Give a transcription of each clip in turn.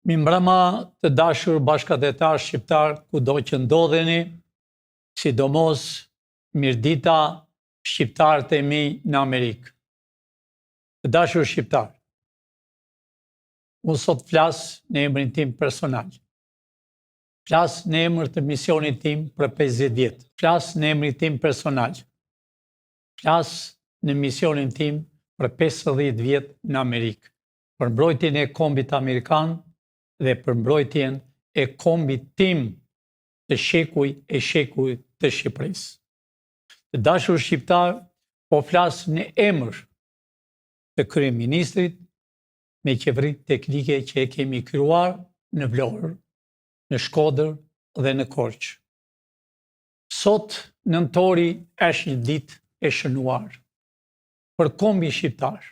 Mirëmbrëma të dashur bashkëdhetar shqiptar kudo që ndodheni, sidomos mirëdita shqiptarët e mi në Amerikë. Të dashur shqiptar, unë sot flas në emrin tim personal. Flas në emër të misionit tim për 50 vjet. Flas në emrin tim personal. Flas në misionin tim për 50 vjet në Amerikë, për mbrojtjen e kombit amerikan dhe për mbrojtjen e kombit tim të shekuj të Shqipërisë. Të dashur shqiptar, po flas në emër të kryeministrit me qeveritë teknike që e kemi krijuar në Vlorë, në Shkodër dhe në Korçë. Sot nëntori është një ditë e shënuar për kombin shqiptar.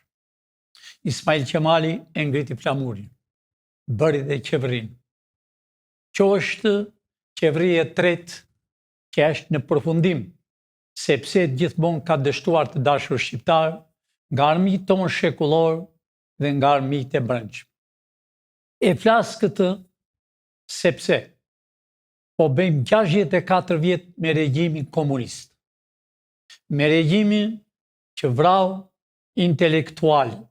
Ismail Qemali e ngriti flamurin, bëri dhe qeverinë. Kjo është qeveria e tretë që është në përfundim, sepse gjithmonë ka dështuar të dashur shqiptar nga armiqtë tonë shekullor dhe nga armiqtë e brendshëm. E flas këtë sepse po bëjmë 64 vjet me regjimin komunist. Me regjimin që vrau intelektualët,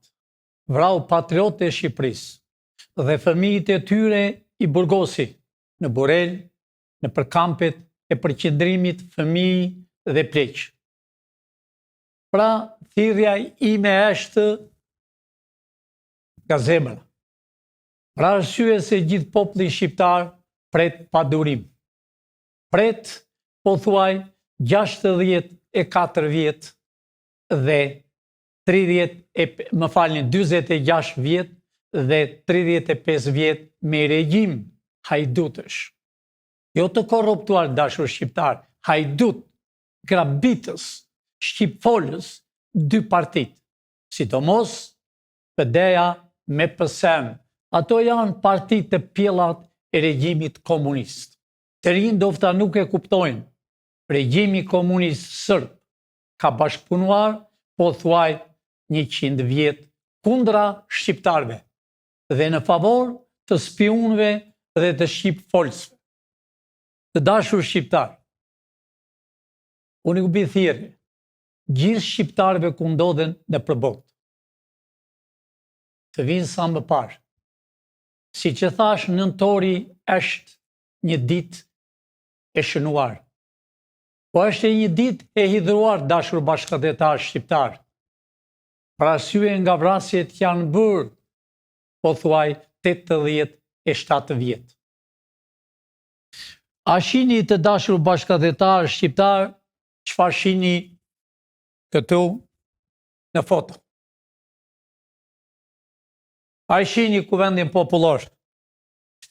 vrau patriotët e Shqipërisë dhe fëmijët e tyre i burgosi në burel, në përkampet e përqendrimit fëmijë dhe pleq. Pra, thirrja ime është nga zemra. Pra arsye se gjithë populli shqiptar pret pa durim. Pret, po thuaj, 64 vjet dhe 26 vjet dhe 35 vjet me regjim hajdutësh. Jo të korruptuar dashur shqiptar, hajdut, grabitës, shqipfolës, dy partit. Sidomos PD-ja me PSN. Ato janë partit të pjellat e regjimit komunist. Të rinj ndofta nuk e kuptojnë. Regjimi komunist sërb ka bashkëpunuar, po thuaj 100 vjet kundra shqiptarëve dhe në favor të spionëve dhe të shqipfolësve. Të dashur shqiptar, unë u bi thirrje gjithë shqiptarëve ku ndodhen në përbot të vinë sa më parë. Si që thash, nëntori është një ditë e shënuar. Po është e një ditë e hidhruar, dashur bashkëdhetar shqiptar. Për arsye nga vrasjet janë bërë, po thuaj 87 vjet. A shihni të dashur bashkëdhetar shqiptar, çfarë shihni këtu në foto? A shihni kuvendin popullor.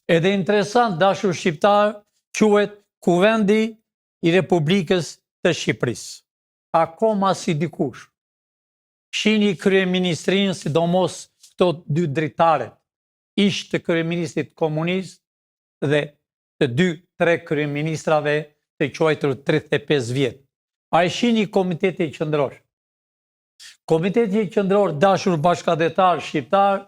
Edhe interesant, dashur shqiptar, quhet Kuvendi i Republikës të Shqipërisë. Akoma si dikush. Shihni kryeministrinë, sidomos këto dy dritaret, ish të kryeministrit komunist dhe të 2-3 kryeministrave të quajtur 35 vjet. A shihni Komiteti Qendror. Komiteti Qendror, dashur bashkëdhetar shqiptar,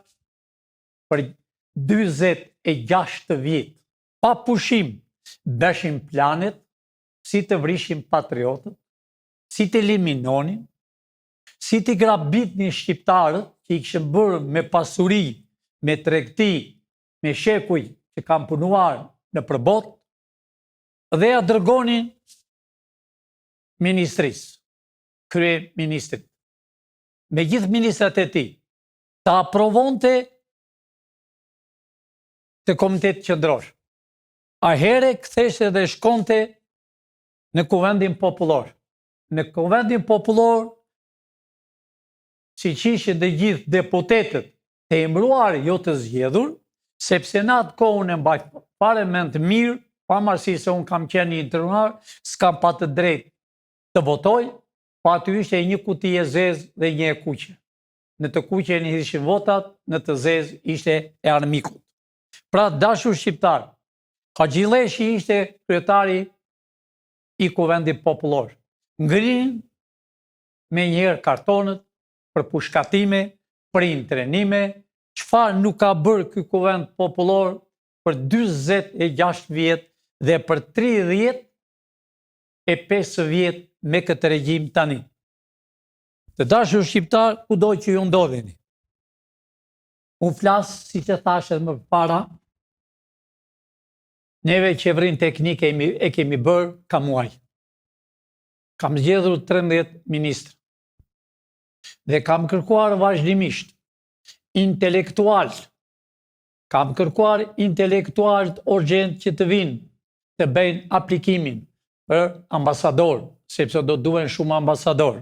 për 46 vjet, pa pushim, beshin planet, si të vrishim patriotët, si të eliminonin, si të grabitnin shqiptarët që i kishën bërë me pasuri, me tregti, me shekuj që kanë punuar në përbot, dhe ja dërgonin ministrisë, kryeministrit, me gjithë ministrat e tij, ta aprovonte të Komitetit Qendror. A here ktheshte dhe shkonte në Kuvendin Popullor. Në Kuvendin Popullor, siç ishin dhe gjithë deputetët të emëruar, jo të zgjedhur, sepse në atë kohën e mbaj fare mend të mirë, pavarësisht se unë kam qenë një internuar, s'kam pa të drejtë të votoj, pa aty ishte një kuti e zezë dhe një e kuqe. Në të kuqen ishin votat, në të zezë ishte e armikut. Pra, dashur shqiptar, Haxhileshi ishte kryetari i Kuvendit Popullor. Ngrin me njëherë kartonët për pushkatime, për intrenime, çfarë nuk ka bërë ky kuvend popullor për 46 vjet dhe për 35 vjet me këtë regjim tani. Të dashur shqiptar, kudo që ju ndodheni. Unë flas, siç e thash edhe më parë, neve qeverinë teknike e kemi bërë ka muaj. Kam zgjedhur 13 ministra dhe kam kërkuar vazhdimisht intelektualët urgjent që të vinë të bëjnë aplikimin për ambasador, sepse do duhen shumë ambasador.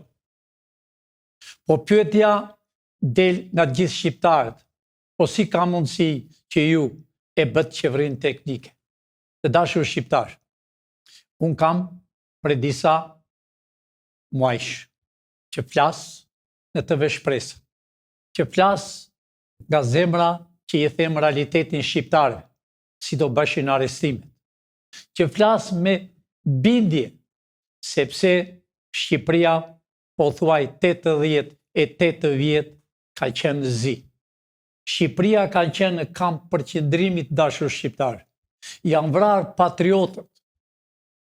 Po pyetja del nga gjithë shqiptarët, po si ka mundësi që ju e bët qeverinë teknike? Të dashur shqiptar, unë kam për disa muajsh që flas në TV Shpresë, që flas nga zemra që i them realitetin shqiptare, si do bëshin arestimet, që flas me bindje, sepse Shqipëria po thuaj 88 vjet ka qenë zi. Shqipëria ka qenë në kamp për qëndrimit dashur shqiptar. Janë vrarë patriotët,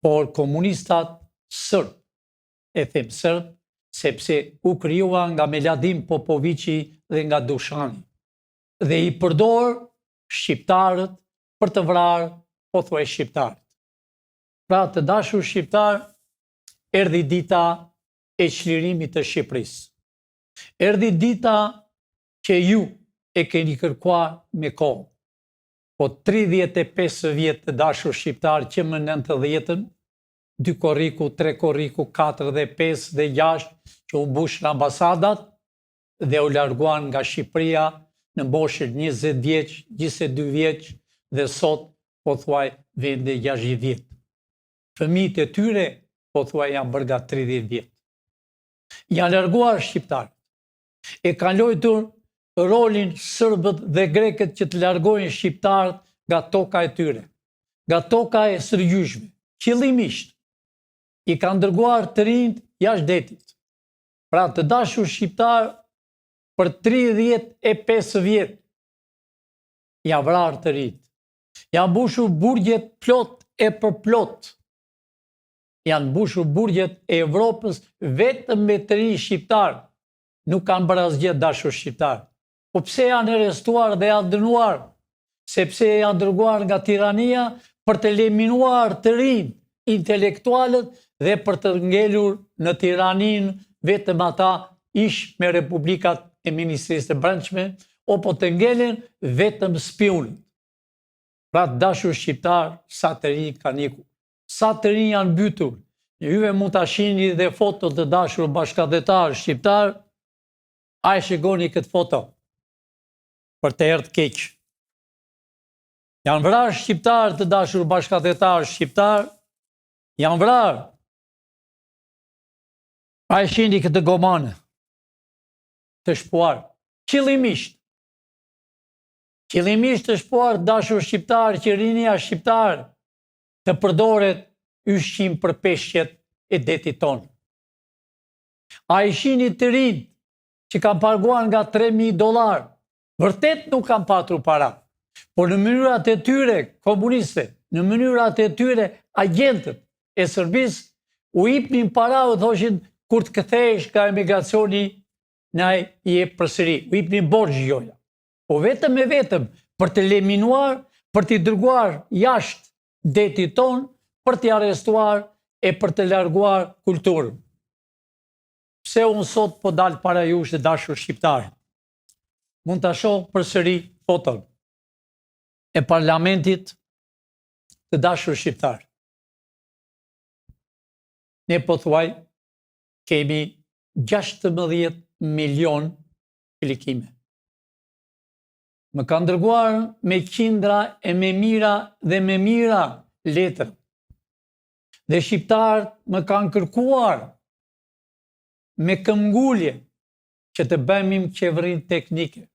por komunistat sërb, e them sërb, sepse u krijua nga Meladim Popoviqi dhe nga Dushani. Dhe i përdor shqiptarët për të vrarë, po thuaj shqiptarët. Pra të dashur shqiptar, erdhi dita e çlirimit të Shqipërisë. Erdhi dita që ju e keni kërkuar me kohë. Po 35 vjet të dashur shqiptar që më 90-ën, 2 korriku, 3 korriku, 4 dhe 5 dhe 6 që u mbushën ambasadat dhe u larguan nga Shqipëria në moshën 20 vjeç, 22 vjeç dhe sot po thuaj vende 60 vjet. Fëmijët e tyre po thuaj janë bërë nga 30 vjet. Janë larguar shqiptarët. E kanë luajtur rolin sërbët dhe grekët që të largojnë shqiptarët nga toka e tyre, nga toka e sërgjyshme, qëllimisht. I kanë dërguar të rinjt jashtë detit. Pra të dashur shqiptar, për 35 vjet janë vrarë të rinjt. Janë mbushur burgjet plot e përplot. Janë mbushur burgjet e Evropës vetëm me të rinj shqiptar. Nuk kanë bërë asgjë dashur shqiptar. Po pse janë arrestuar dhe janë dënuar? Sepse janë dërguar nga tirania për të eliminuar të rinj intelektualët dhe për të ngelur në tiranin vetëm ata ish me republikat e Ministrisë të Brendshme, o po të ngelen vetëm spionët. Pra dashur shqiptar, sa të rinj kanë ikur, sa të rinj janë mbytur. Juve mund ta shihni dhe foto të dashur bashkëdhetar shqiptar, a e shikoni këtë foto për të erë të keq. Janë vrarë shqiptar të dashur bashkëdhetar shqiptar, janë vrarë. A e shihni këtë gomane të shpuar, qëllimisht të shpuar dashur shqiptar, që rinia shqiptar të përdoret ushqim për peshqet e detit tonë. A e shihni të rinj që kanë paguar nga $3.000, vërtet nuk kanë patur para, por në mënyrat e tyre komuniste, në mënyrat e tyre agentët e Serbisë, u jepnin para, u thoshin kur të kthehesh ka emigracioni, na i jep përsëri, u jepnin borxh joja. Po vetëm e vetëm për të eliminuar, për të dërguar jashtë detit ton, për të arrestuar e për të larguar kulturën. Pse unë sot po dal para jush të dashur shqiptarë? Mund ta shoh përsëri foton e parlamentit të dashur shqiptar. Ne po thuaj kemi 16 milion klikime. Më kanë dërguar me qindra e me mira dhe me mira letër. Dhe shqiptarët më kanë kërkuar me këmbgulje që të bëjmë qeverinë teknike,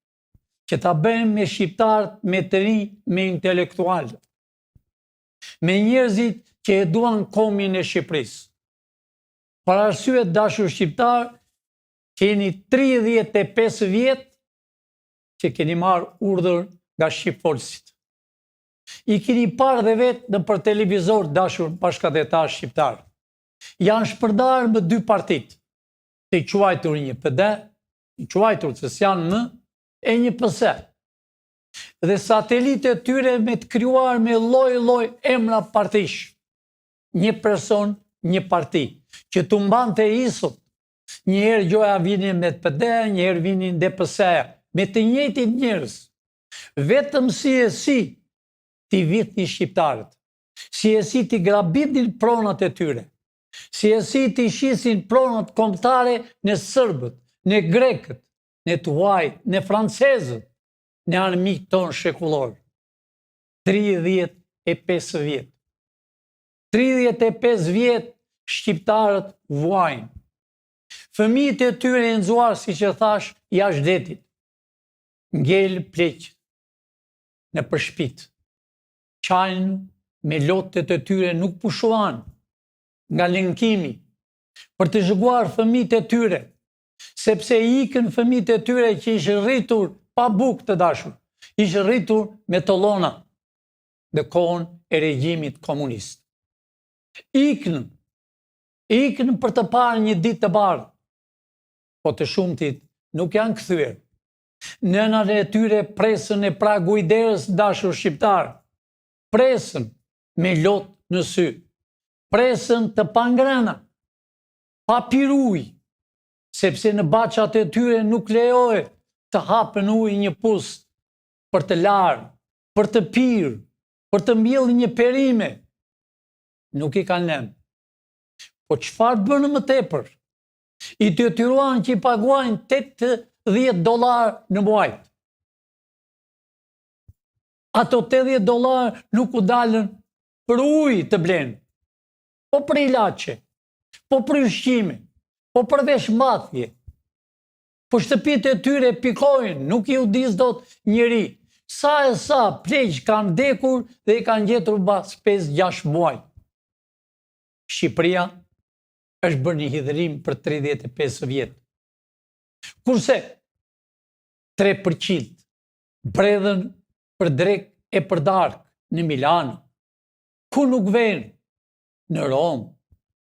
që ta bëjmë me shqiptarët, me të rinj, me intelektualët, me njerëzit që e duan kombin e Shqipërisë. Për arsye dashur shqiptar, keni 35 vjet që keni marrë urdhër nga shqipfolësit. I keni parë dhe vetë në për televizor, dashur bashkëdhetar shqiptar. Janë shpërndarë me 2 partit, të i quajtur një PD, i quajtur që s'janë më, e një PS. Dhe satelitet tyre me të kryuar me lloj emra partish. Një person, një parti, që të mbante isut. Njëherë gjoja vinin me të PD, njëherë vinin DPS-ja, me të njëjtit njerëz. Vetëm si t'i vitni shqiptarët, si t'i grabidin pronat e tyre, si t'i shisin pronat kombëtare në Sërbët, në Grekët, në Tuajt, në Francezët, në armik ton shekullor. 35 vjet. 35 vjet shqiptarët vuajnë. Fëmijët e tyre e nxuar, si që thash, jashtë detit. Ngel pleq në përshpit. Qajnë me lotët e tyre nuk pushuan nga lëngkimi për të zhguar fëmijët e tyre, sepse ikën fëmijët e tyre që ishë rritur pa bukë të dashur, ishë rritur me tolona në kohën e regjimit komunist. Ikën për të parë një ditë të bardhë, po të shumtit nuk janë kthyer. Nënat e tyre presën e pragu i derës, dashur shqiptar, presën me lot në sy, presën të pangrena, pa piruj, sepse në baçat e tyre nuk lejohet të hapën ujë një pust për të larë, për të pirë, për të mbjellë një perime. Nuk i kanë lënë. Po çfarë bënë më tepër? I detyruan që i paguajnë $80 në muaj. Ato $80 nuk u dalën për ujë të blenë, po për ilaçe, po për ushqime, po për veshmbathje. Po shtëpitë e tyre pikojnë, nuk i udis dot njeri. Sa pleq kanë dekur dhe i kanë gjetur mbas 5-6 muaj. Shqipëria është bërë një hidhërim për 35 vjetë. Kurse 3% bredhen për drek e për dark në Milano, ku nuk vjen, në Rom,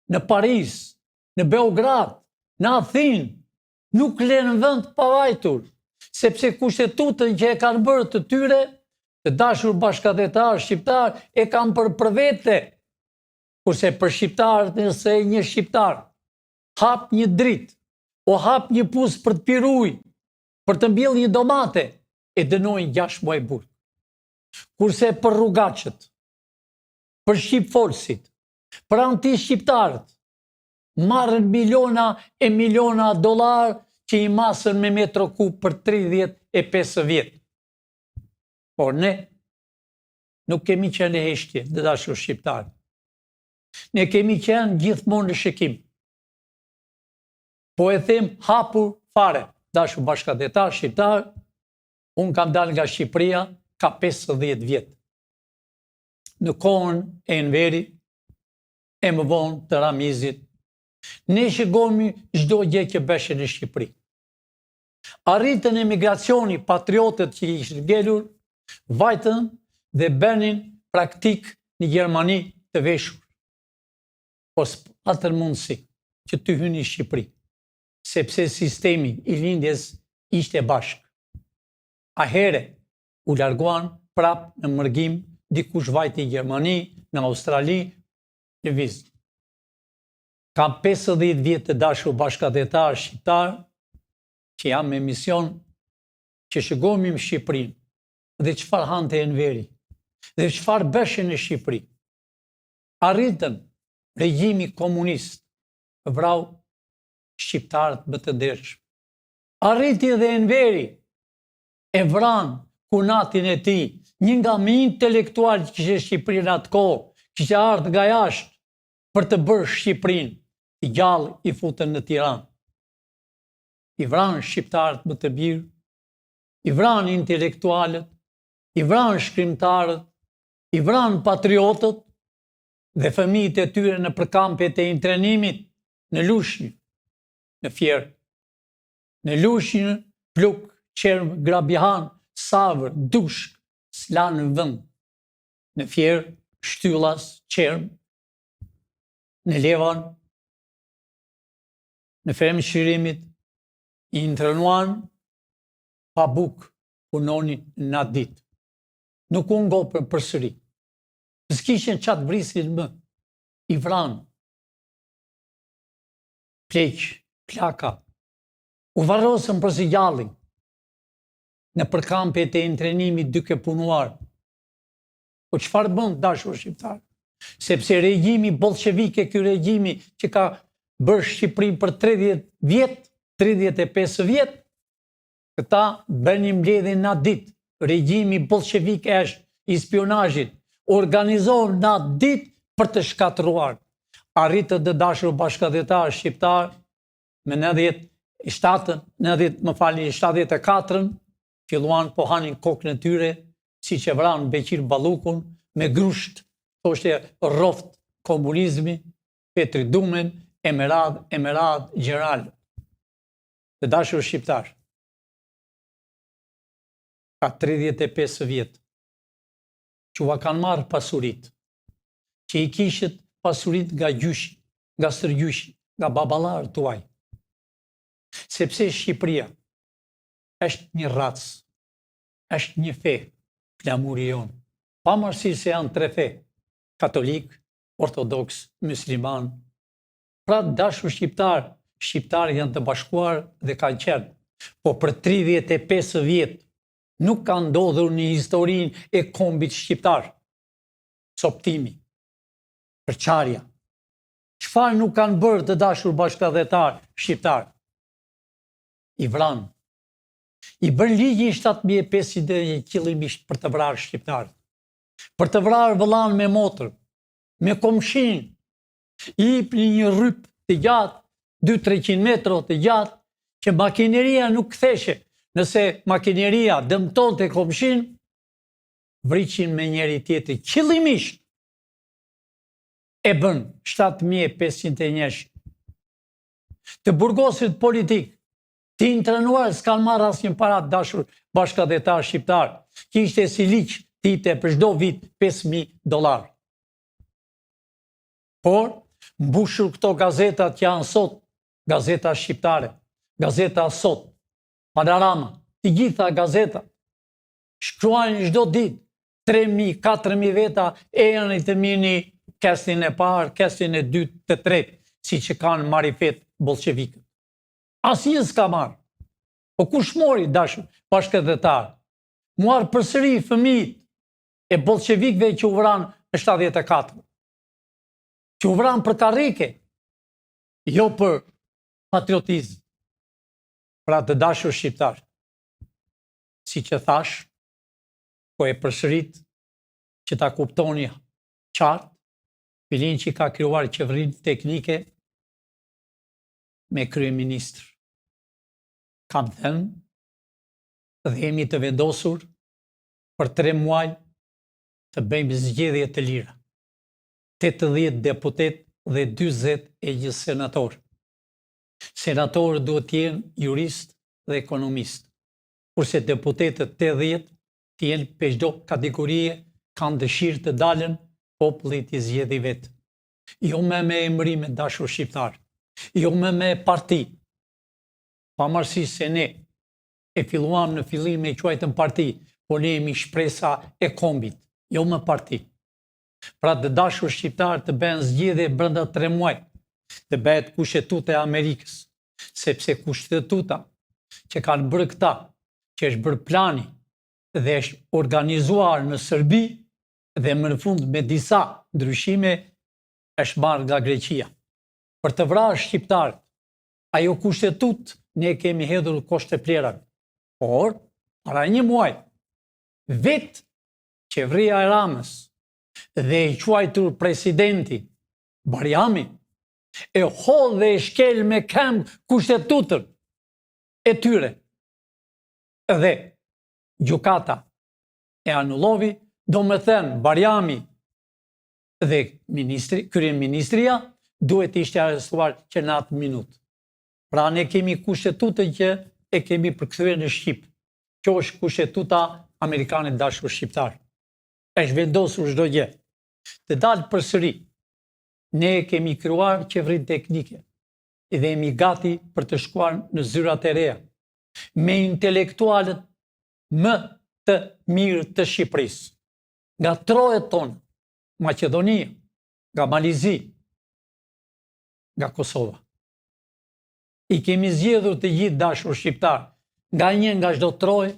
në Paris, në Beograd, në Athinë, nuk lënë vend pavajtur, sepse kushtetutën që e kanë bërë të tyre, të dashur bashkëdhetar shqiptar, e kanë për vete. Kurse për shqiptarët, nëse një shqiptar hap një dritë, o hap një pus për të piruj, për të mbjell një domate, e dënojnë 6 muaj burg. Kurse për rrugaqët, për shqipfolësit, për anti-shqiptarët, marrën miliona e miliona dollar që i masën me metro kub për 35 vjetë. Por ne nuk kemi qenë e heshtje, dhe dashur shqiptarë. Ne kemi qenë gjithmonë në shikim. Po e them hapur fare, dashur bashkëdhetar shqiptar, unë kam dalë nga Shqipëria ka 50 vjetë. Në kohën e Enveri, e më vonë të Ramizit, ne shikomi çdo gjë që bëshe në Shqipëri. Arritën emigracioni patriotët që ishin ngelur, vajtën dhe bënin praktik në Gjermani të veshur. Po s'patën mundësi që të hynë në Shqipëri, sepse sistemi i lindjes ishte bashkë. Ahere u larguan prap në mërgim, dikush vajti në Gjermani, në Australi, në vizë. Kam 50 vjetë të dashur bashkëdhetar shqiptar, që jam me mision që shëgomim Shqipërinë, dhe çfarë hante Enveri, dhe çfarë bëshe në Shqipëri. Arritën regjimi komunist, vrau shqiptarët më të ndershëm. Arriti dhe Enveri, e vran kunatin e tij, një nga më intelektual që kishte Shqipërinë atë kohë, kishte ardhur nga jashtë për të bërë Shqipërinë i gjallë, i futën në Tiranë. I vran shqiptarët më të mirë, i vran intelektualët, i vran shkrimtarët, i vran patriotët dhe fëmijët e tyre në përkampet e intrenimit në Lushnjë, në Fierë. Në Lushnjë, pluk Qerm, Grabihan, Savër, Dushk, s'la në vend. Në Fier, Shtyllas, Qerm, në Levan, në Fermë Shqirimit, i intërnuan pa buk punonin në atë ditë. Nuk u ngopën përsëri. S'kishin qatë vrisin më, i vranë, pleq, plaka, u varrosën për gjallin, në përkampet e intrenimit duke punuar. Po çfarë bën dashur shqiptar? Sepse regjimi bolshevik e ky regjimi që ka bërë Shqipërinë për 30 vjet, 35 vjet, këta bënin mbledhjen në atë ditë. Regjimi bolshevik është i spionazhit, organizohen në atë ditë për të shkatruar. Arritët të dashur bashkëdhetar shqiptar me 74-ën, filluan po hanin kokën e tyre, siç e vranë Beqir Ballukun me grusht, thoshte rroft komunizmi, Petri Dumen, Emerad, Gjeral. Të dashur shqiptar, ka 35 vjet që va kanë marrë pasurit, që i kishët pasurit nga gjyshi, nga stërgjyshi, nga baballarët tuaj. Sepse Shqipëria është një racë, është një fe, flamuri jonë. Pavarësisht se janë 3 fe, katolik, ortodoks, musliman. Pra dashur shqiptar, shqiptarët janë të bashkuar dhe kanë qenë. Po për 35 vjet nuk ka ndodhur në historinë e kombit shqiptar. Coptimi, përçarja. Çfarë nuk kanë bërë të dashur bashkëdhetar shqiptar? I vranë. I bën ligjin 7500 qëllimisht për të vrarë shqiptarët. Për të vrarë vëllain me motër, me komshin. I jepni një rryp të gjatë, 200-300 metra të gjatë, që makineria nuk ktheshe. Nëse makineria dëmtonte komshin, vriqin me njëri tjetër qëllimisht. E bën 7500 njerëz. Të burgosit politik, të intrenuar s'kan marrë asnjë para dashur bashkëdhetar shqiptar. Kishte si liq tite për çdo vit $5.000. Por, mbushur këto gazetat që janë sot, gazeta shqiptare, gazeta Sot, Panorama, të gjitha gazetat, shkruajnë çdo ditë 3.000, 4.000 veta e janë të mini kestin e parë, kestin e dytë, të tretë, si që kanë marifet bolshevikët. Asnjë s'ka marrë. Po kush mori dashur bashkëdhetar? Muar përsëri fëmijët e bolshevikëve që u vranë në 74. Që u vranë për karrike, jo për patriotizëm. Pra të dashur shqiptar, si që thash, po e përsërit që ta kuptoni qartë, filin që ka krijuar qeverinë teknike me kryeministër. Kam thënë dhe jemi të vendosur për 3 muaj të bëjmë zgjedhje të lira. 80 deputet dhe 41 senator. Senatorët duhet të jenë jurist dhe ekonomist, kurse deputetët 80 të jenë për çdo kategorie kanë dëshirë të dalën, populli t'i zgjedhë vetë. Jo me emërime dashur shqiptar, jo me parti. Pavarësisht se ne e filluam në fillim me quajtën parti, po ne jemi shpresa e kombit, jo me parti. Pra të dashur shqiptar të bëhen zgjedhje brenda 3 muaj, të bëhet kushtetuta e Amerikës, sepse kushtetuta që kanë bërë këta, që është bërë plani dhe është organizuar në Serbi dhe më në fund me disa ndryshime është marrë nga Greqia. Për të vrarë shqiptarët, ajo kushtetut ne kemi hedhur koshte plerave. Por, para 1 muaj, vetë qeveria e Ramës dhe i quajtur presidenti Bariami e hodh dhe e shkel me këmbë kushtetutën e tyre. Dhe gjykata e anullovi, do me thënë Bariami dhe kryeministria duhet ishte arrestuar që në atë minutë. Pra ne kemi kushtetutën që e kemi përkthyer në Shqip. Kjo është kushtetuta amerikane dashur shqiptar. Është vendosur çdo gjë. Të dalë përsëri, ne kemi krijuar qeverinë teknike dhe jemi gati për të shkuar në zyrat e reja, me intelektualët më të mirë të Shqipërisë, nga trojet tonë, Maqedonia, nga Malizi, nga Kosova. I kemi zgjedhur të gjithë dashur shqiptar, nga një nga çdo troje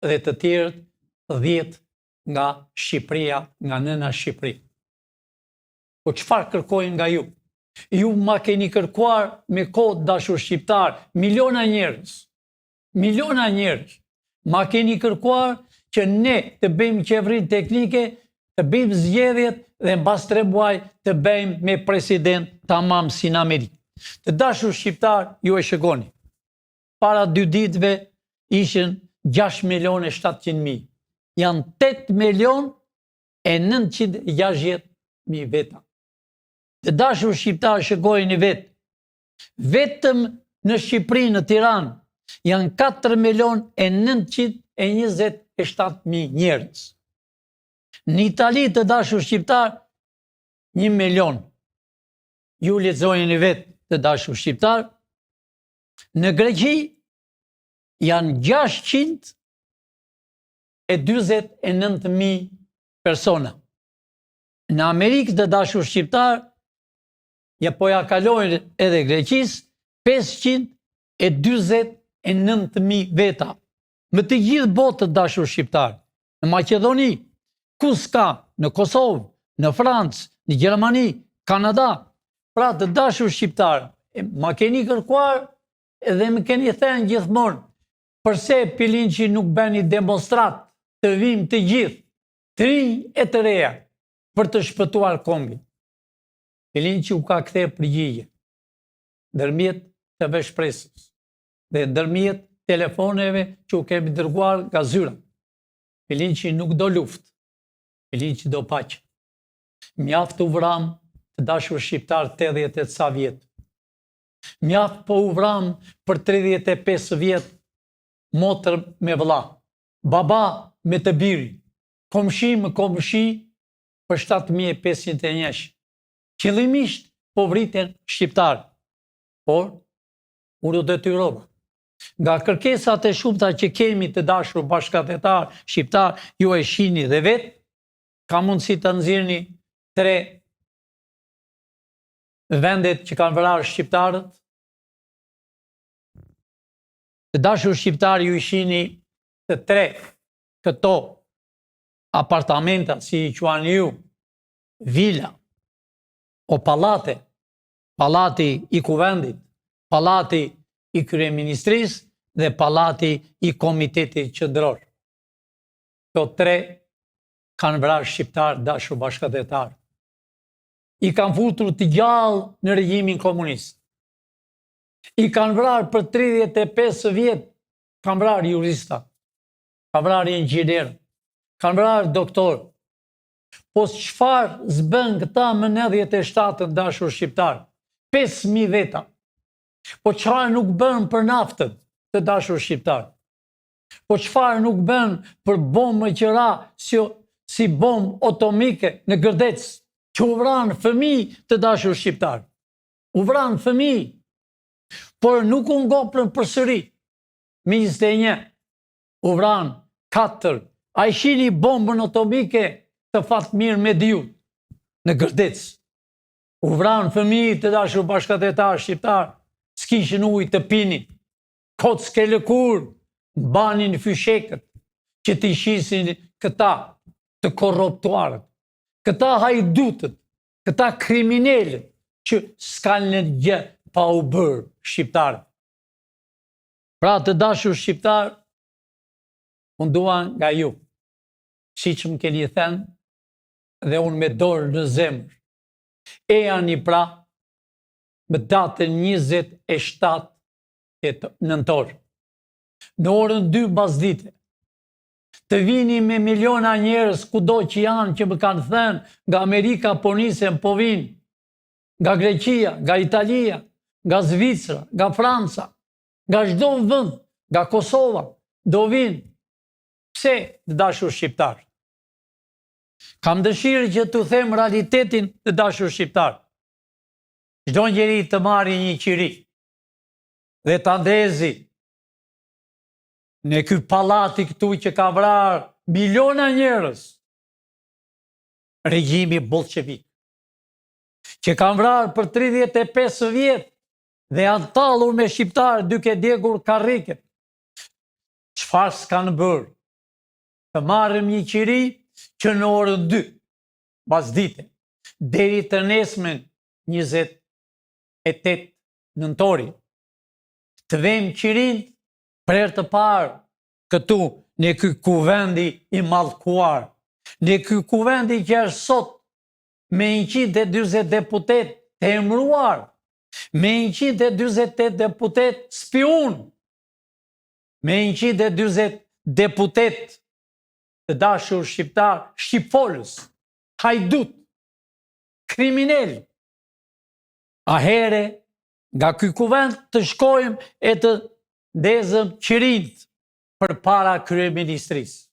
dhe të tjerët 10 nga Shqipëria, nga nëna Shqipëri. Po çfarë kërkojnë nga ju? Ju ma keni kërkuar me kohë dashur shqiptar, miliona njerëz, ma keni kërkuar që ne të bëjmë qeverinë teknike, të bëjmë zgjedhjet dhe mbas 3 muaj të bëjmë me president tamam si në Amerikë. Të dashur shqiptar, ju e shikoni. Para 2 ditëve ishin 6.700.000. Janë 8.960.000 veta. Të dashur shqiptar, shikojeni vetë. Vetëm në Shqipëri, në Tiranë, janë 4.927.000 njerëz. Në Itali, të dashur shqiptar, 1 milion. Ju lexojeni vetë, të dashur shqiptar. Në Greqi janë 629.000 persona. Në Amerikë, të dashur shqiptar, po ja kalojnë edhe Greqisë, 529.000 veta. Më të gjithë botën, dashur shqiptar. Në Maqedoni, ku s'ka? Në Kosovë, në Francë, në Gjermani, Kanada. Pra, të dashur shqiptar, ma keni kërkuar edhe më keni thënë gjithmonë, përse Pilinçi nuk bëni demonstrat të vim të gjithë, të rinj e të reja, për të shpëtuar kombin. Pilinçi u ka kthyer përgjigje, ndërmjet të veshpresës dhe ndërmjet telefoneve që u kemi dërguar nga zyrat. Pilinçi nuk do luftë, Pilinçi do paqe. Mjaft u vram, të dashur shqiptar, 88 sa vjet. Mjaft po u vram për 35 vjet, motër me vëlla, baba me të biri, komshi me komshi për 7.500 njesh. Qëllimisht po vriten shqiptar, por unë do detyrova. Nga kërkesat e shumta që kemi, të dashur bashkëtetar shqiptar, ju e shihni dhe vetë, ka mundësi të nxirrni 3 vendet që kanë vrarë shqiptarët. Të dashur shqiptar, ju i shihni të 3 këto apartamenta, si i quani ju, vila, o pallate, pallati i kuvendit, pallati i kryeministrisë dhe pallati i komitetit qendror. Këto 3 kanë vrarë shqiptar, dashur bashkëtetar. I kanë futur të gjallë në regjimin komunist. I kanë vrarë për 35 vjet, kanë vrarë jurista, kanë vrarë inxhinier, kanë vrarë doktor. Po çfarë zbën këta më 97 dashur shqiptar? 5.000 veta. Po çfarë nuk bën për naftën, të dashur shqiptar? Po çfarë nuk bën për bombë qëra si bombë atomike në Gërdec, që u vranë fëmijë, të dashur shqiptar? U vranë fëmijë, por nuk u ngopën përsëri. 21 u vranë 4. A i shihni bombën atomike të Fatmir Mediut në Gërdec. U vranë fëmijë, të dashur bashkëtetar shqiptar, s'kishin ujë të pinin. Kocke lëkur, banin fyshekët, që t'i shisin këta të korruptuarët, këta hajdutët, këta kriminelët, që s'kan në gjë pa u bërë shqiptarë. Pra, të dashur shqiptar, unë dua nga ju, si që më keni thënë, dhe unë me dorë në zemër, e janë pra më datën 27 nëntor. Në orën 2 basdite, të vini me miliona njerëz kudo që janë, që më kanë thënë nga Amerika po nisen, po vinë, nga Greqia, nga Italia, nga Zvicra, nga Franca, nga çdo vend, nga Kosova, do vinë Pse, të dashur shqiptar? Kam dëshirë që të them realitetin, të dashur shqiptar. Çdo njeri të marrë një qiri dhe ta ndezi në ky pallati këtu që ka vrarë miliona njerëz, regjimi bolshevik, që kanë vrarë për 35 vjet dhe janë tallur me shqiptarë duke djegur karriket. Çfarë s'kanë bërë? Të marrim një qiri që në orën 2, pasdite, deri të nesmen 28 nëntori, të vëmë qirin për herë të parë këtu në ky kuvendi i mallkuar, në ky kuvendi që është sot me 140 deputet të emëruar, me 148 deputet spiun, me 140 deputet të dashur shqiptar, shqipfolës, hajdut, kriminel. A here, nga ky kuvend të shkojmë e të ndezëm qirinët për para kryeministrisë.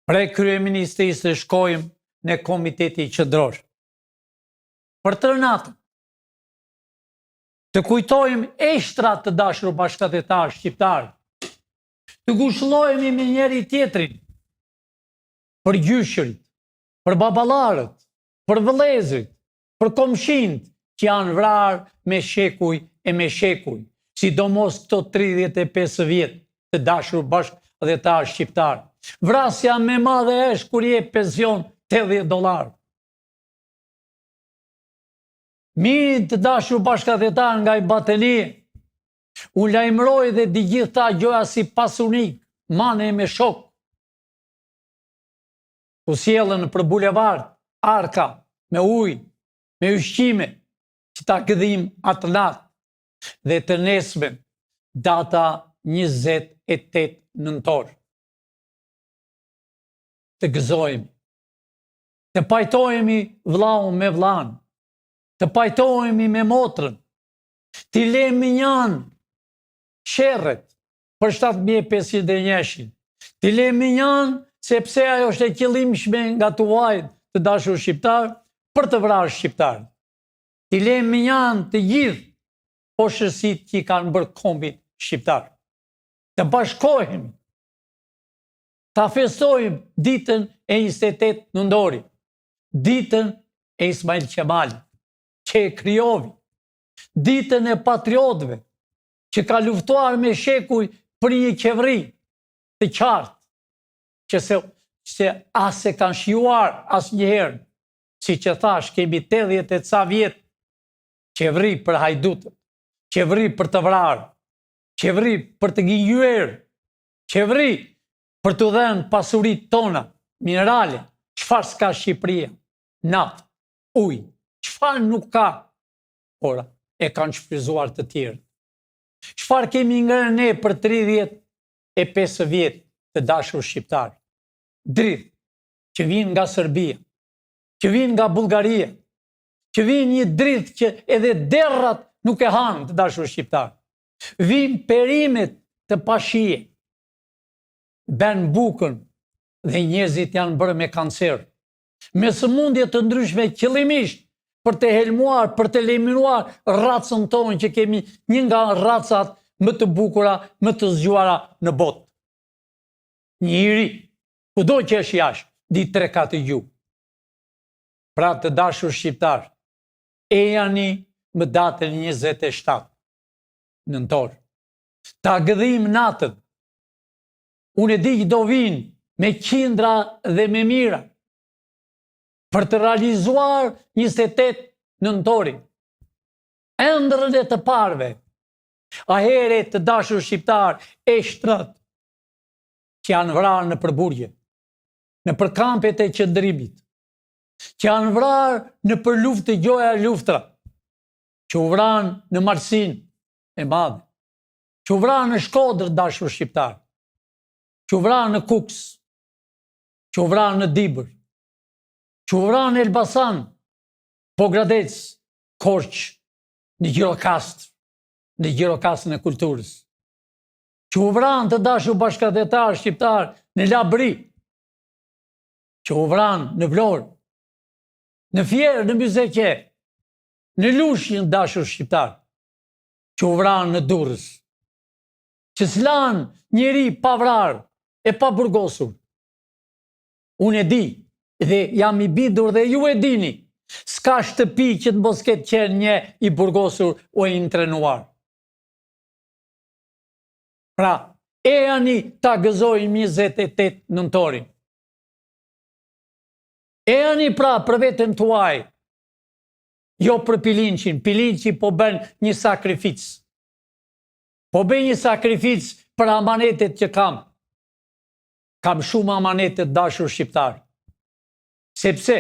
Pre kryeministrisë të shkojmë në komiteti qendror. Për të natën, të kujtojmë eshtrat të dashur bashkëtetar shqiptar, të ngushëllohemi me njëri tjetrin, për gjyshërit, për baballarët, për vëllezërit, për komshinët që janë vrarë me shekuj e me shekuj, sidomos këto 35 vjet të dashur bashkëtetar shqiptar. Vrasja më e madhe është kur je pension $80. Mirë të dashur bashkëtetar nga i bateni, u lajmëroj dhe di gjitha gjoja si pasunik, mane me shok. U sjellën për bulevard, arka, me ujë, me ushqime, që ta gëdhim atë natë, dhe të nesmen, data 28 nëntor. Të gëzojmë, të pajtojmë vllau me vllain, të pajtojmë me motrën, të lemi njanë, sherret për 7501, të lemi njanë sepse ajo është e qëllimshme nga tuajt të dashur shqiptar për të vrarë shqiptar. Të lemi njanë të gjithë poshësit që i kanë bërë kombin shqiptar. Të bashkohemi, ta festojmë ditën e 28 nëntori, ditën e Ismail Qemali, që e krijovi, ditën e patriotëve, që ka luftuar me shekuj për një qeveri të qartë, që se as se kanë shijuar as njëherë, si që thash, kemi 80 e ca vjetë, qeveri për hajdutët, qeveri për të vrarë, qeveri për të gënjur, qeveri për të dhënë pasurit tona, minerale, çfarë s'ka Shqipëria, naftë, ujë, çfarë nuk ka, ora, e kanë shfryzuar të tjerë. Çfarë kemi ngërë ne për 35 vjet të dashur shqiptar? Dritë që vinë nga Serbia, që vinë nga Bullgaria, që vinë një dritë që edhe derrat nuk e hanë të dashur shqiptar. Vinë perimet të pashije, bën bukën dhe njerëzit janë bërë me kancer, me sëmundje të ndryshme qëllimisht, për të helmuar, për të eliminuar racën tonë që kemi një nga racat më të bukura, më të zgjuara në botë. Njëri, kudo që është jashtë, di 3-4 gjuhë. Pra të dashur shqiptar, e jani më datën 27 nëntor. Ta gëdhim natën. Unë e di që do vinë me qindra dhe me mira, për të realizuar 28 nëntori, ëndrrën e të parve, a here të dashur shqiptar e shtrat, që janë vrarë në përburgje, në përkampet e qëndrimit, që janë vrarë në për luftë gjoja luftra, që u vranë në Marsin e madhe, që u vranë në Shkodër dashur shqiptar, që u vranë në Kuks, që u vranë në Dibër, që u vranë në Elbasan, Pogradec, Korç, në Gjirokastër, në Gjirokastër në Kulturës, që u vranë të dashur bashkëdhetar shqiptar në Labri, që u vranë në Vlorë, në Fierë, në Myzeqe, në Lushnjë dashur shqiptar, që u vranë në Durrës, që s'lan njeri pa vrarë e pa burgosur. Unë e di dhe jam i bindur dhe ju e dini, s'ka shtëpi që të mos ketë qenë një i burgosur o i intrenuar. Pra, e ani ta gëzojmë 28 nëntorin. E ani pra për vetën tuaj, jo për Pilinqin. Pilinqi po bën një sakrificë. Po bën një sakrificë për amanetet që kam. Kam shumë amanetet dashur shqiptar. Sepse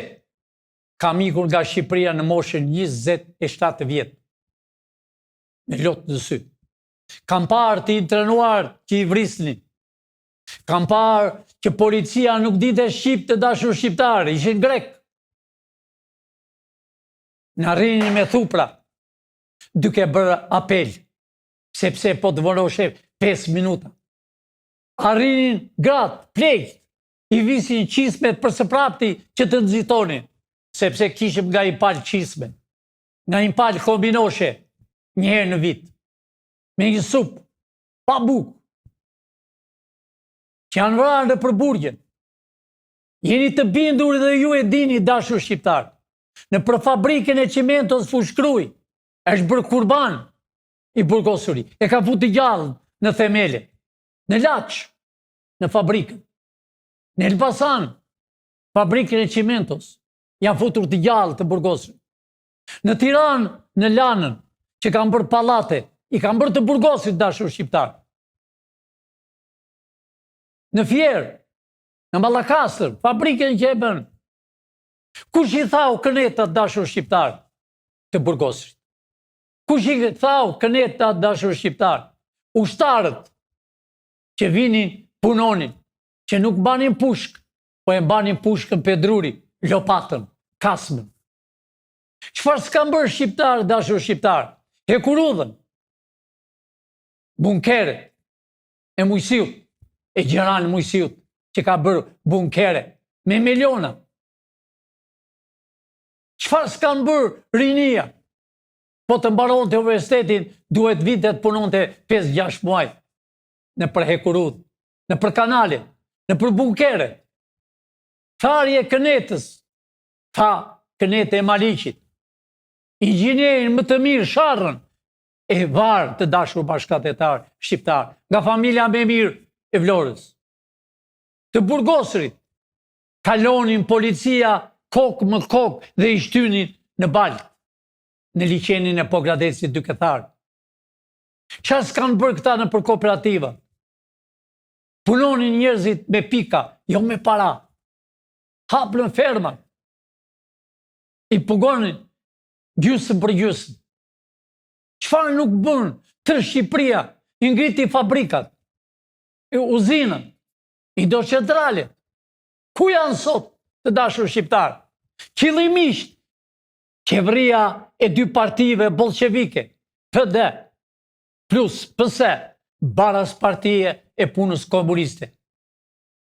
kam ikur nga Shqipëria në moshën 27 vjetë. Me lotë në sy. Kam parë të intrenuar që i vrisnin. Kam parë që policia nuk dite shqip të dashur shqiptar, ishin grek. Në rrinin me thupra, duke bërë apel, sepse po të vëroshe 5 minuta. Arrinin gratë, plejt, i visin qismet për së prapti që të nëzitonin, sepse kishim nga i palë qisme, nga i palë kombinoshe, njëherë në vit, me një supë, pa bukë, që janë vrarë në përburgjen. Jeni të bindur dhe ju e dini dashur shqiptar. Në për fabrikën e qimentos Fushkruj, është bërë kurban i burgosuri. E ka futi gjallë në themele. Në Laç, në fabrikën. Në Elbasan, fabrikën e qimentos, janë futur të gjallë të burgosuri. Në Tiranë, në Lanën, që kanë bërë pallate, i kanë bërë të burgosit dashur shqiptar. Në Fierë, në Mallakastër, fabrikën që e bën. Kush i thau kënetat dashur shqiptar të burgosit? Kush i thau kënetat dashur shqiptar? Ushtarët që vinin punonin, që nuk banin pushk, po e banin pushkën pedruri, lopatën, kasmën. Çfarë s'kan bërë shqiptar dashur shqiptar? Hekurudhën, bunkere e Mujsiut, e Gjeran Mujsiut, që ka bërë bunkere me miliona. Çfarë s'kan bërë rinia? Po të mbaron të universitetin, duhet vitet punon të 5-6 muaj. Në për Hekurudh, në për kanale, në për bunkere. Tharje kënetës, tha kënete e Maliqit. Inxhinierin më të mirë Sharrën, e varë të dashur bashkëdhetar shqiptar, nga familja me mirë e Vlorës. Të burgosurit, kalonin policia kokë më kokë dhe i shtynin në balë, në liqenin e Pogradesit duke tharë. Çfarë s'kan bërë këta në për kooperativa? Punonin njerëzit me pika, jo me para. Hapën ferma. I pugonin gjysmë për gjysmë. Çfarë nuk bën tërë Shqipëria? I ngriti fabrikat, uzinën, Indocentrale. Ku janë sot të dashur shqiptar? Qëllimisht, qeveria e 2 partive bolshevike, PD plus PS, baras partije e punës komuniste,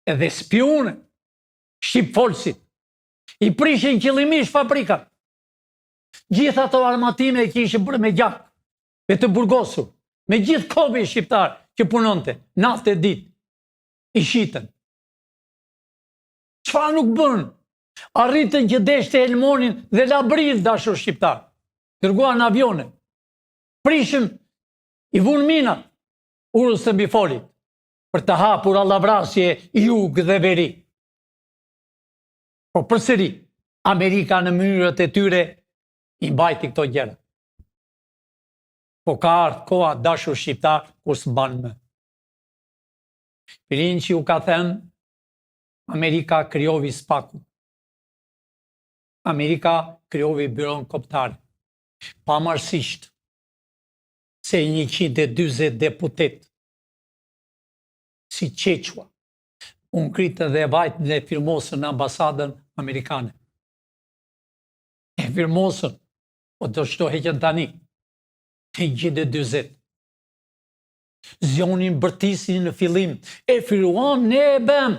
edhe spiune, shqipfolësit, i prishin qëllimisht fabrikat. Gjitha ato armatime e kishin bërë me gjak, me të burgosur, me gjithë kobi shqiptar që punonte, natë e ditë, i shitën. Çfarë nuk bën? Arritën që deshte Elmonin dhe Labrin dashur shqiptar. Dërguan avione. Prishën, i vunë minat, urës të mbifolit, për të hapur allavrasje jug dhe veri. Po përsëri, Amerika në mënyrët e tyre i mbajti këto gjëra. Po ka ardhur koha dashur shqiptar kur s'mban më. Pilinqi u ka thënë, Amerika krijovi SPAK-un. Amerika krijovi byron kombëtar. Pavarësisht se 140 deputet si Qequa u ngritën dhe vajtën dhe firmosën në ambasadën amerikane. E firmosën, po do shto heqën tani, 140. Zionin bërtisi në fillim, e firuan ne e bëm.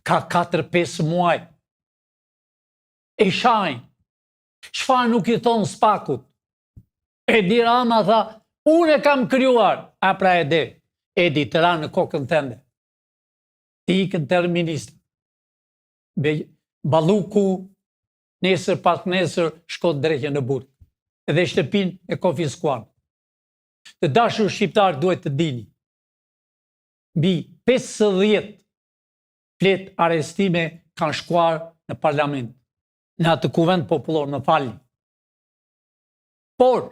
Ka 4-5 muaj. E shajnë. Çfarë nuk i thonë Spakut? Edi Rama tha, unë e kam krijuar. A pra Edi të ra në kokën tënde. Ti ikën tërë ministrë. Balluku, nesër pas nesër, shko drejtë në burg. Edhe shtëpin e konfiskuan. Të dashur shqiptar duhet të dini. Mbi 50 flet arestime kanë shkuar në parlament. Në atë kuvend popullor, më falni. Por,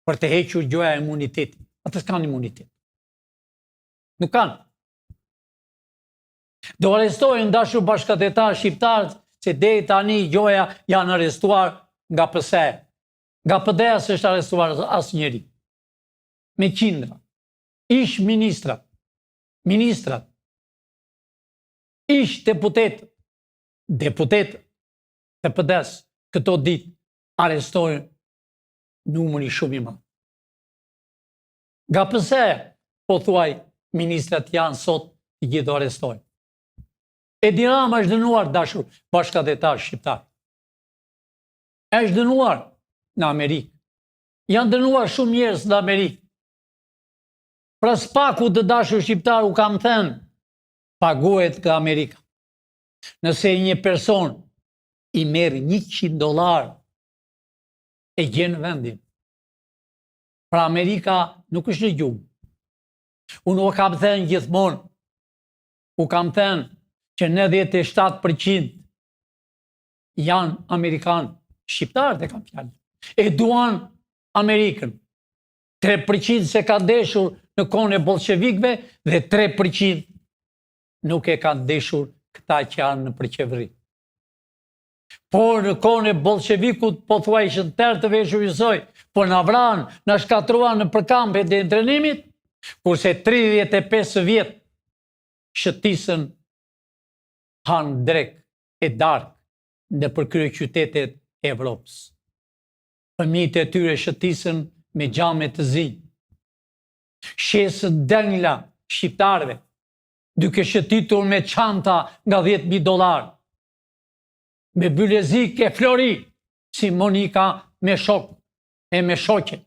për të hequr gjoja e imunitetit, ata s'kan imunitet. Nuk kanë. Do arrestojnë dashur bashkëtetar shqiptar se deri tani gjoja janë arrestuar nga PS-a. Nga PD-a s'është arrestuar asnjëri. Me qindra. Ish ministrat, ish deputetët të PD-s këto ditë arrestojnë numëri shumë i madh. Nga PS-a, po thuaj, ministrat janë sot i gjithë arrestojnë. Edi Rama është dënuar dashur bashkëtetar shqiptar. Është dënuar në Amerikë. Janë dënuar shumë njerëz në Amerikë. Pra Spaku të dashur shqiptar u kam thënë, paguhet nga Amerika. Nëse një person i merr $100 e gjen vendin. Pra Amerika nuk është në gjumë. Unë u kam thënë gjithmonë, u kam thënë që 97% janë Amerikanë, shqiptarët e kam fjalë. E duan Amerikën. 3% se ka deshur në kohën e bolshevikëve dhe 3% nuk e kanë deshur këta që janë në përqeveri. Por në kohën e bolshevikut po thua ishën tërë të veshur njësoj, po në vranë, në shkatruan në përkampe dhe ndrenimit, kurse 35 vjetë shëtisën hanë drek e dark në përkrye qytetet e Evropës. Fëmijët e tyre shëtisën me gjame të zi. Shesën dëngla shqiptarëve, duke shëtitur me çanta nga $10.000. Me bylezik e flori, si Monika me shok e me shoqe.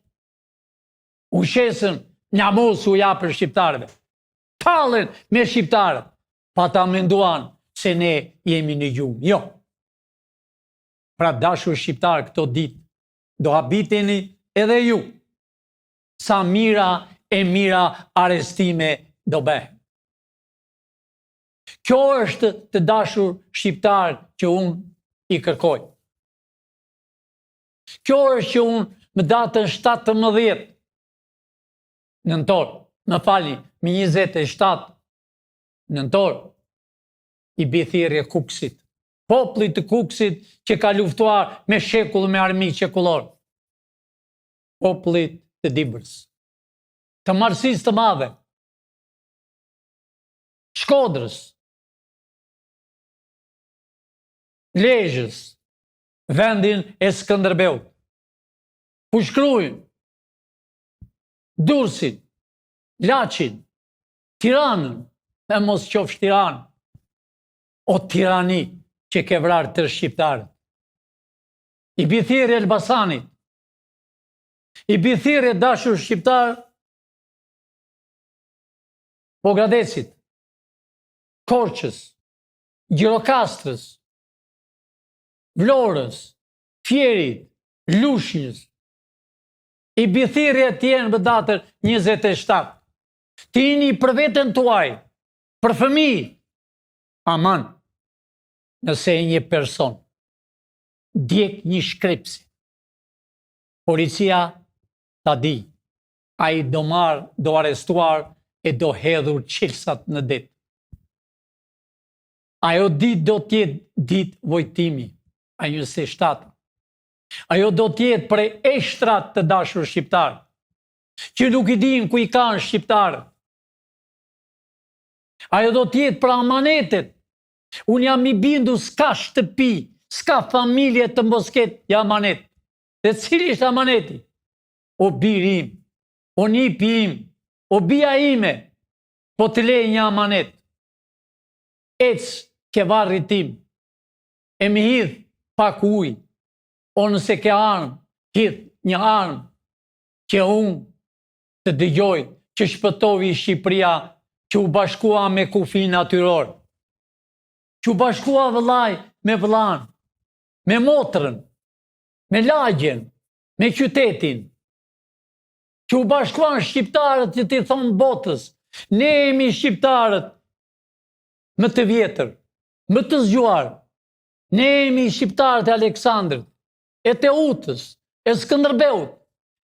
U shesën njamos u japër shqiptarëve. Talën me shqiptarët, pa ta menduan se ne jemi në gjumë. Jo. Pra dashur shqiptarë këto ditë, do habiteni edhe ju. Sa mira e mira arestime do bëhen. Kjo është të dashur shqiptarë që unë i kërkoj. Kjo është që unë më datën 17 nëntor, më falni, me 27 nëntor, i bithirje Kukësit. Popullit të Kukësit që ka luftuar me shekull me armi qekullor. Popullit të Dibrës. Të Marsis të madhe. Shkodrës. Lezhës. Vendin e Skënderbeut. Pushkruin. Durrësin. Laçin. Tiranën. E mos qofsh Tiranë. O tirani që ke vrarë të shqiptarët. I bithirë Elbasanit. I bithirë dashur shqiptarë Pogradesit, Korçës, Gjirokastrës, Vlorës, Fierit, Lushnjës. I bithirë tjenë më datër 27. Tini për veten tuaj, për fëmijë, aman, nëse një person djek një shkrepsi, policia ta di, a i do marë, do arestuar e do hedhur qilsat në det. Ajo dit do tjetë dit vojtimi, a 27. Ajo do tjetë për eshtrat të dashur shqiptarë, që nuk i din ku i kanë shqiptarë. Ajo do tjetë për amanetet. Unë jam i bindu s'ka shtëpi, s'ka familje të mbosket i amanet. Dhe cili është amaneti? O birim, o nipi im, o bia ime, po të lej një amanet. Ec ke varri tim, e mi hidh pak uj, o nëse ke armë, hidh një armë, që unë të dëgjoj që shpëtovi Shqipëria që u bashkua me kufi natyror, që u bashkua vëllaj me vëllan, me motrën, me lagjen, me qytetin, që u bashkuan shqiptarët që t'i thonë botës, ne jemi shqiptarët më të vjetër, më të zgjuar, ne jemi shqiptarët e Aleksandrit, e Teutës, e Skënderbeut,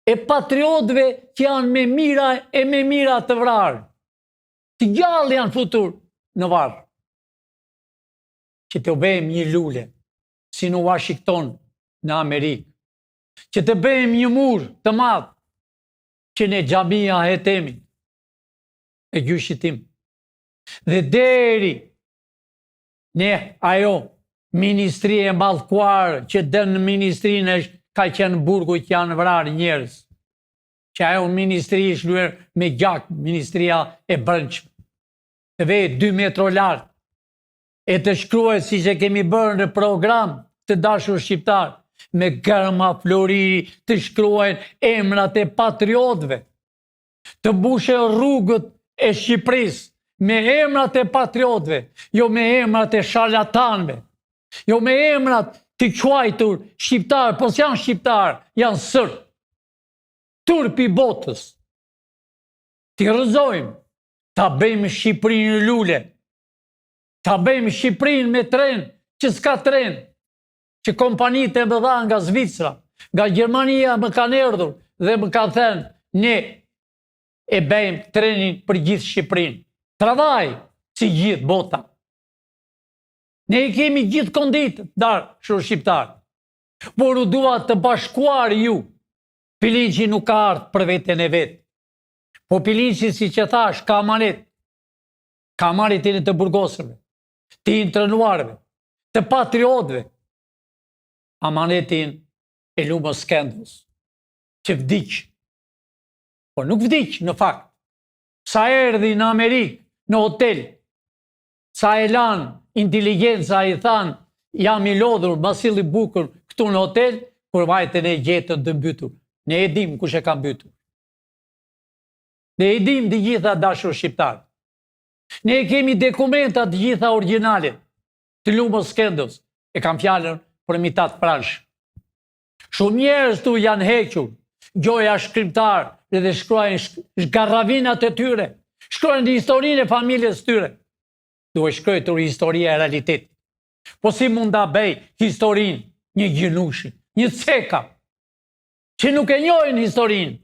e patriotëve që janë me mira e me mira të vrarë, të gjallë janë futur në varë, që të bëjmë një lule, si në Washington, në Amerikë, që të bëjmë një mur të madhë, që ne xhamia hetemi, e gjyshit tim. Dhe deri ne ajo ministri e mallkuar që dënë ministrinë ka qenë burgu që janë vrarë njerëz, që ajo ministri ishtë luer me gjak, ministria e brëndshme, të vej 2 metro lartë, e të shkruaj si që kemi bërë në program të dashur shqiptar, me gërma flori të shkruajnë emrat e patriotëve, të mbushe rrugët e Shqipërisë me emrat e patriotëve, jo me emrat e sharlatanëve, jo me emrat të quajtur shqiptar, po s'janë shqiptar, janë sërë, turpi botës. T'i rëzojmë, ta bëjmë Shqipërinë në lule, ta bëjmë Shqipërinë me tren, që s'ka tren, që kompanit e mëdha nga Zvicra, nga Gjermania më kanë erdhur dhe më kanë thënë, ne e bëjmë trenin për gjithë Shqipërinë. Travaj si gjithë bota. Ne i kemi gjithë konditë, darë shurë shqiptarë. Por u dua të bashkuar ju. Pilinqi nuk ka ardhë për veten e vetë. Po Pilinqi, si që thash, ka amanet. Ka amanetin e të burgosërve, të intrenuarve, të patriotëve. Amanetin e Lumës Skënderës, që vdiq. Po nuk vdiq në fakt. Sa erdhi në Amerikë, në hotel, sa e lanë inteligenca i thanë, jam i lodhur, masilli bukur këtu në hotel, kur vajtën e gjetën të mbytur. Ne e dim kush e ka mbytur. Ne e dim të gjitha dashur shqiptarë. Ne e kemi dokumentat të gjitha origjinale të Lumës Skënderës. E kam fjalën për mitat prash. Shumë njerëz tu janë hequr, gjoja shkrimtar dhe shkruajnë garravinat e tyre, shkruajnë historinë e familjes tyre. Duhet shkruar historia e realitetit. Po si mund ta bëj historinë një gjinushi, një ceka, që nuk e njohin historinë,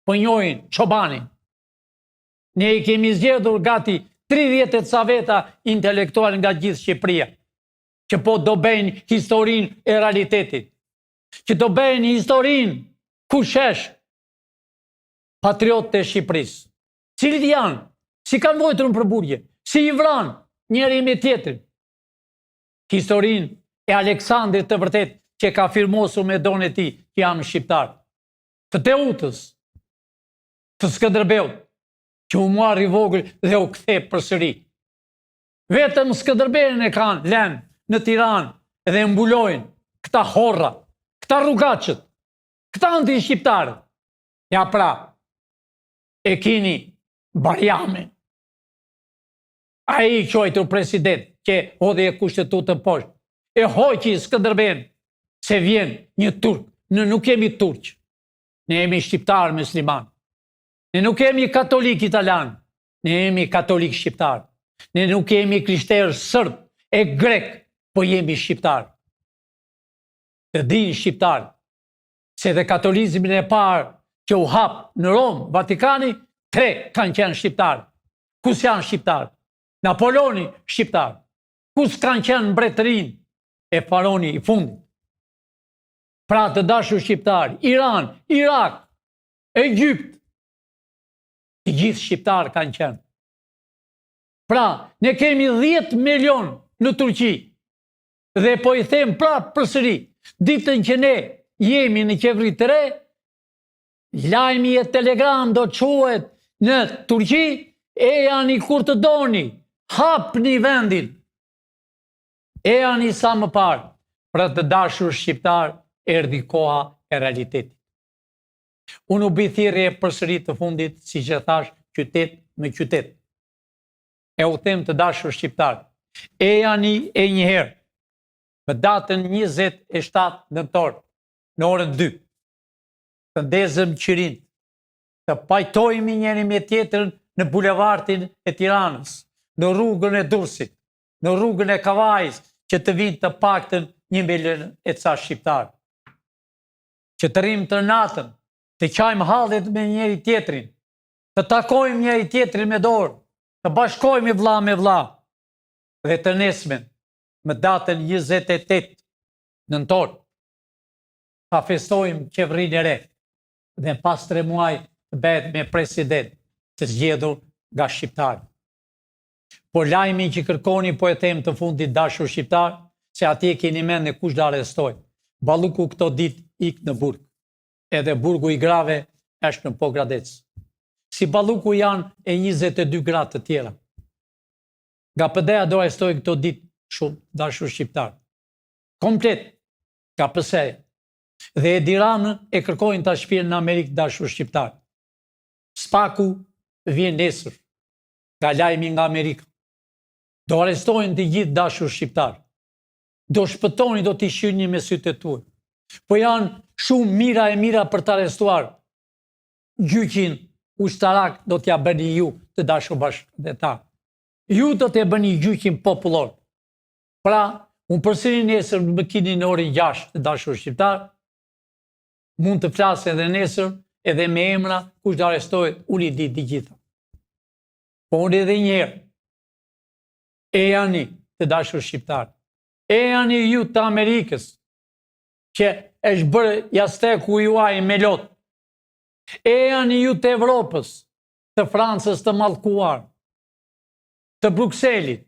po njohin çobanin. Ne i kemi zgjedhur gati 30 e ca veta intelektual nga gjithë Shqipëria, që po do bëjnë historinë e realitetit, që do bëjnë historinë ku shesh patriotët e Shqipërisë. Cilët janë, si kanë vojtur në përburgje, si i vranë njëri me tjetrin. Historinë e Aleksandrit të vërtet që ka firmosur me dorën e tij që jam shqiptar. Të Teutës, të Skënderbeut, që u marri vogël dhe u kthe përsëri. Vetëm Skënderbeun e kanë lënë në Tiranë dhe mbulojnë këta horra, këta rrugaçët, këta anti-shqiptarë. Ja pra, e kini Barjamin. Ai quajtur president që hodhi e kushtetutën poshtë. E hoqi Skënderbeun se vjen një turk. Ne nuk jemi turq. Ne jemi shqiptar musliman. Ne nuk jemi katolik italian. Ne jemi katolik shqiptar. Ne nuk jemi krishterë sërb e grek, po jemi shqiptar. Të din shqiptar se dhe katolizmin e parë që u hap në Rom, Vatikani, 3 kanë qenë shqiptar. Kus janë shqiptar? Napoloni shqiptar. Kus kanë qenë mbretërinë e Faroni i fundit? Pra të dashur shqiptar, Iran, Irak, Egjipt, të gjithë shqiptar kanë qenë. Pra, ne kemi 10 milion në Turqi. Dhe po i them prapë përsëri, ditën që ne jemi në qeveri të re, lajmi e telegram do quhet në Turqi, e janë i kur të doni, hap një vendin. E janë i sa më parë, për të dashur shqiptar, erdi koha e realitetit. Unë u bithirje përsëri të fundit, si që thash, qytet me qytet. E u them të dashur shqiptar, e janë e njëherë, më datën 27 nëntor, në orën 2, të ndezëm qirin, të pajtojmë njëri me tjetërën në bulevardin e Tiranës, në rrugën e Durrësit, në rrugën e Kavajës, që të vinë të paktën 1 milion e ca shqiptarë. Që të rrimë të natën, të qajmë hallet me njëri tjetrin, të takojmë njëri tjetrin me dorë, të bashkojmë vlla me vlla, dhe të nesmen, më datën 28 nëntor, ta festojmë qeverinë e re, dhe pas 3 muaj të bëhet me president të zgjedhur nga shqiptarë. Por lajmi që kërkoni, po e them të fundit dashur shqiptar, se atje keni mend e kush do arrestojë. Balluku këto ditë ik në burg. Edhe burgu i grave është në Pogradec. Si Balluku janë e 22 gratë të tjera. Nga PD-ja do arrestojë këto ditë shumë dashur shqiptar. Komplet nga PS-ja. Dhe Edi Ramën e kërkojnë ta shpirë në Amerikë dashur shqiptar. Spaku vjen nesër nga lajmi nga Amerika. Do arrestojnë të gjithë dashur shqiptar. Do shpëtoni, do t'i shihni me sytë e tuaj. Po janë shumë mira e mira për të arrestuar. Gjyqin ushtarak do t'ja bëni ju të dashur bashkëdhetar. Ju do t'ja bëni gjyqin popullor. Pra, unë përsëri nesër më keni në orën 6 të dashur shqiptar. Mund të flasë edhe nesër, edhe me emra, kush do arrestohet, unë i di të gjitha. Po unë edhe njerë, e janë të dashur shqiptar, e janë ju të Amerikës, që është bërë jasteku juaj me lot, e janë ju të Evropës, të Francës të mallkuar, të Brukselit,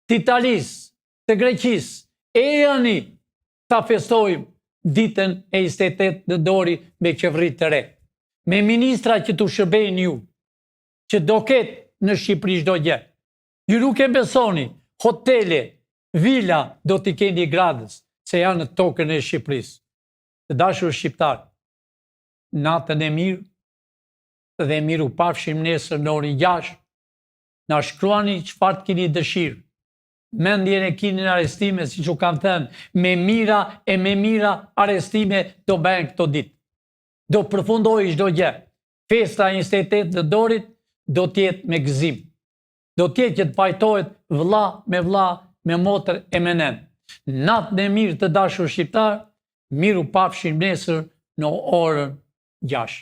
të Italisë, të Greqisë, e janë ta festojmë ditën e 28 nëntori me qeveri të re, me ministra që të shërbejnë ju, që do ketë në Shqipëri çdo gjë. Ju nuk e besoni, hotele, vila do t'i keni gradës, se janë në tokën e Shqipërisë. Të dashur shqiptar, natën e mirë, dhe miru pafshim nesër në orën 6, na shkruani çfarë keni dëshirë. Mendjen e keni në arrestime, siç u kam thënë, me mira arrestime do bëhen këto ditë. Do përfundojë çdo gjë. Festa 28 nëntorit do t'jetë me gëzim. Do t'jetë që të pajtohet vëlla, me motër e me nen. Natën e mirë të dashur shqiptar, miru pafshim nesër në orën 6.